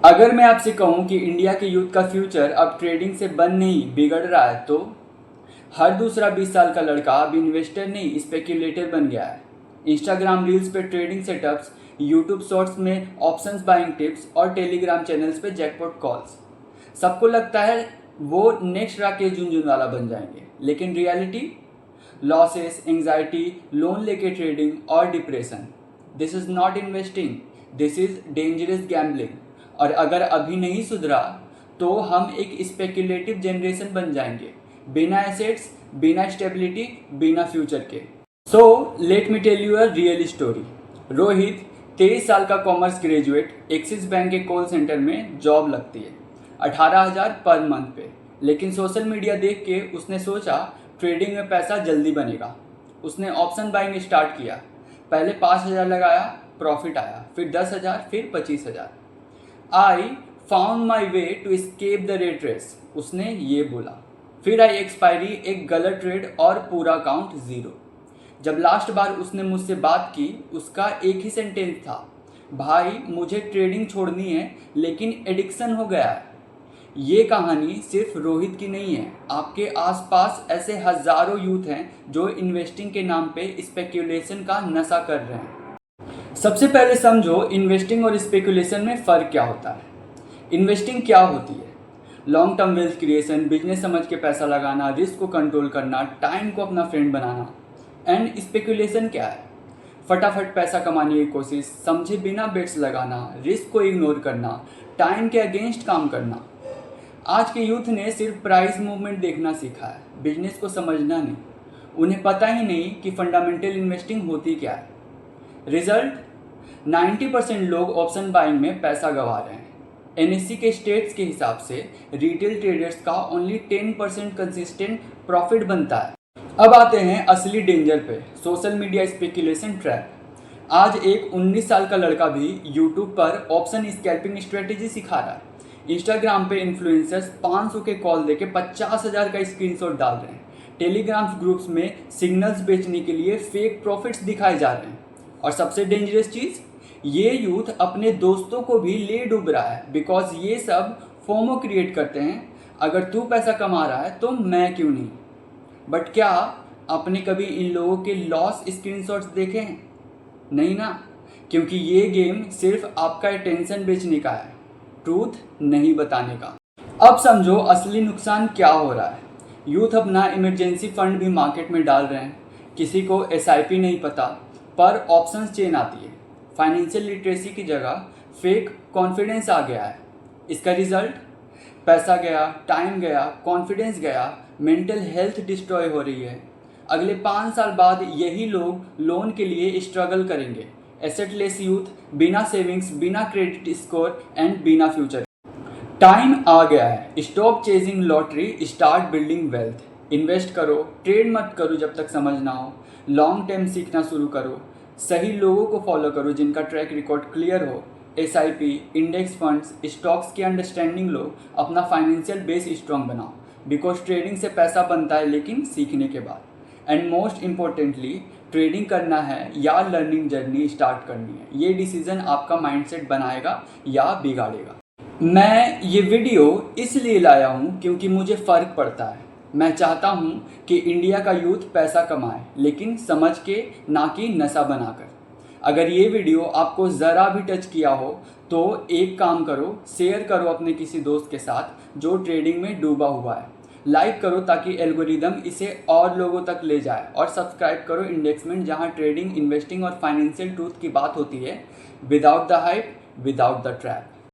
अगर मैं आपसे कहूं कि इंडिया के यूथ का फ्यूचर अब ट्रेडिंग से बन नहीं बिगड़ रहा है, तो हर दूसरा 20 साल का लड़का अब इन्वेस्टर नहीं स्पेक्यूलेटर बन गया है। इंस्टाग्राम रील्स पे ट्रेडिंग सेटअप्स, यूट्यूब शॉर्ट्स में ऑप्शंस बाइंग टिप्स और टेलीग्राम चैनल्स पे जैकपॉट कॉल्स। सबको लगता है वो नेक्स्ट राकेश झुनझुनवाला बन जाएंगे, लेकिन रियलिटी लॉसेस, एंग्जाइटी, लोन लेके ट्रेडिंग और depression. This is not investing, this is dangerous gambling. और अगर अभी नहीं सुधरा तो हम एक स्पेक्युलेटिव जनरेशन बन जाएंगे, बिना एसेट्स, बिना स्टेबिलिटी, बिना फ्यूचर के। So let me tell you a real story. Rohit 23 साल का कॉमर्स ग्रेजुएट, एक्सिस बैंक के कॉल सेंटर में जॉब लगती है 18,000 पर मंथ पे। लेकिन सोशल मीडिया देख के उसने सोचा ट्रेडिंग में पैसा जल्दी बनेगा। उसने ऑप्शन बाइंग स्टार्ट किया। पहले 5,000 लगाया, प्रॉफिट आया, फिर 10,000, फिर 25,000। I found my way to escape the rat race, उसने ये बोला। फिर आई एक्सपायरी, एक गलत ट्रेड और पूरा अकाउंट ज़ीरो। जब लास्ट बार उसने मुझसे बात की, उसका एक ही सेंटेंस था, भाई मुझे ट्रेडिंग छोड़नी है लेकिन एडिक्शन हो गया है। ये कहानी सिर्फ रोहित की नहीं है, आपके आसपास ऐसे हज़ारों यूथ हैं जो इन्वेस्टिंग के नाम पे स्पेक्यूलेशन का नशा कर रहे हैं। सबसे पहले समझो इन्वेस्टिंग और स्पेकुलेशन में फ़र्क क्या होता है। इन्वेस्टिंग क्या होती है? Long term wealth creation, business समझ के पैसा लगाना, रिस्क को कंट्रोल करना, टाइम को अपना फ्रेंड बनाना। एंड स्पेकुलेशन क्या है? फटाफट पैसा कमाने की कोशिश, समझे बिना बेट्स लगाना, रिस्क को इग्नोर करना, टाइम के अगेंस्ट काम करना। आज के यूथ ने सिर्फ प्राइस मूवमेंट देखना सीखा है, बिजनेस को समझना नहीं। उन्हें पता ही नहीं कि फंडामेंटल इन्वेस्टिंग होती क्या है। रिजल्ट, 90% लोग ऑप्शन बाइंग में पैसा गंवा रहे हैं। एनएससी के स्टेट्स के हिसाब से रिटेल ट्रेडर्स का ओनली 10% कंसिस्टेंट प्रॉफिट बनता है। अब आते हैं असली डेंजर पे, सोशल मीडिया स्पेकुलेशन ट्रैप। आज एक 19 साल का लड़का भी यूट्यूब पर ऑप्शन स्कैल्पिंग स्ट्रेटेजी सिखा रहा है। इंस्टाग्राम पे इन्फ्लुएंसर्स 500 के कॉल देके 50,000 का स्क्रीनशॉट डाल रहे हैं। टेलीग्राम ग्रुप्स में सिग्नल्स बेचने के लिए फेक प्रॉफिट्स दिखाए जा रहे हैं। और सबसे डेंजरस चीज़, ये यूथ अपने दोस्तों को भी ले डूब रहा है, बिकॉज ये सब फोमो क्रिएट करते हैं। अगर तू पैसा कमा रहा है तो मैं क्यों नहीं। बट क्या आपने कभी इन लोगों के लॉस स्क्रीनशॉट्स देखे हैं? नहीं ना, क्योंकि ये गेम सिर्फ आपका अटेंशन बेचने का है, ट्रूथ नहीं बताने का। अब समझो असली नुकसान क्या हो रहा है। यूथ अपना इमरजेंसी फंड भी मार्केट में डाल रहे हैं। किसी को एसआईपी नहीं पता, पर ऑप्शंस चेन आती है। फाइनेंशियल लिटरेसी की जगह फेक कॉन्फिडेंस आ गया है। इसका रिजल्ट, पैसा गया, टाइम गया, कॉन्फिडेंस गया, मेंटल हेल्थ डिस्ट्रॉय हो रही है। अगले 5 साल बाद यही लोग लोन के लिए स्ट्रगल करेंगे। एसेटलेस यूथ, बिना सेविंग्स, बिना क्रेडिट स्कोर एंड बिना फ्यूचर। टाइम आ गया है, stop chasing lottery, start building wealth. Invest करो, ट्रेड मत करो जब तक समझ ना हो। लॉन्ग टर्म सीखना शुरू करो, सही लोगों को फॉलो करो जिनका ट्रैक रिकॉर्ड क्लियर हो। एसआईपी, इंडेक्स फंड्स, स्टॉक्स की अंडरस्टैंडिंग लो, अपना फाइनेंशियल बेस स्ट्रॉन्ग बनाओ। बिकॉज ट्रेडिंग से पैसा बनता है, लेकिन सीखने के बाद। एंड मोस्ट इम्पोर्टेंटली, ट्रेडिंग करना है या लर्निंग जर्नी स्टार्ट करनी है, ये डिसीजन आपका माइंडसेट बनाएगा या बिगाड़ेगा। मैं ये वीडियो इसलिए लाया हूँ क्योंकि मुझे फ़र्क पड़ता है। मैं चाहता हूँ कि इंडिया का यूथ पैसा कमाए, लेकिन समझ के, ना कि नशा बनाकर। अगर ये वीडियो आपको ज़रा भी टच किया हो तो एक काम करो, शेयर करो अपने किसी दोस्त के साथ जो ट्रेडिंग में डूबा हुआ है। लाइक करो ताकि एल्गोरिदम इसे और लोगों तक ले जाए। और सब्सक्राइब करो इंडेक्समेंट, जहाँ ट्रेडिंग, इन्वेस्टिंग और फाइनेंशियल ट्रूथ की बात होती है, without the hype, without the trap.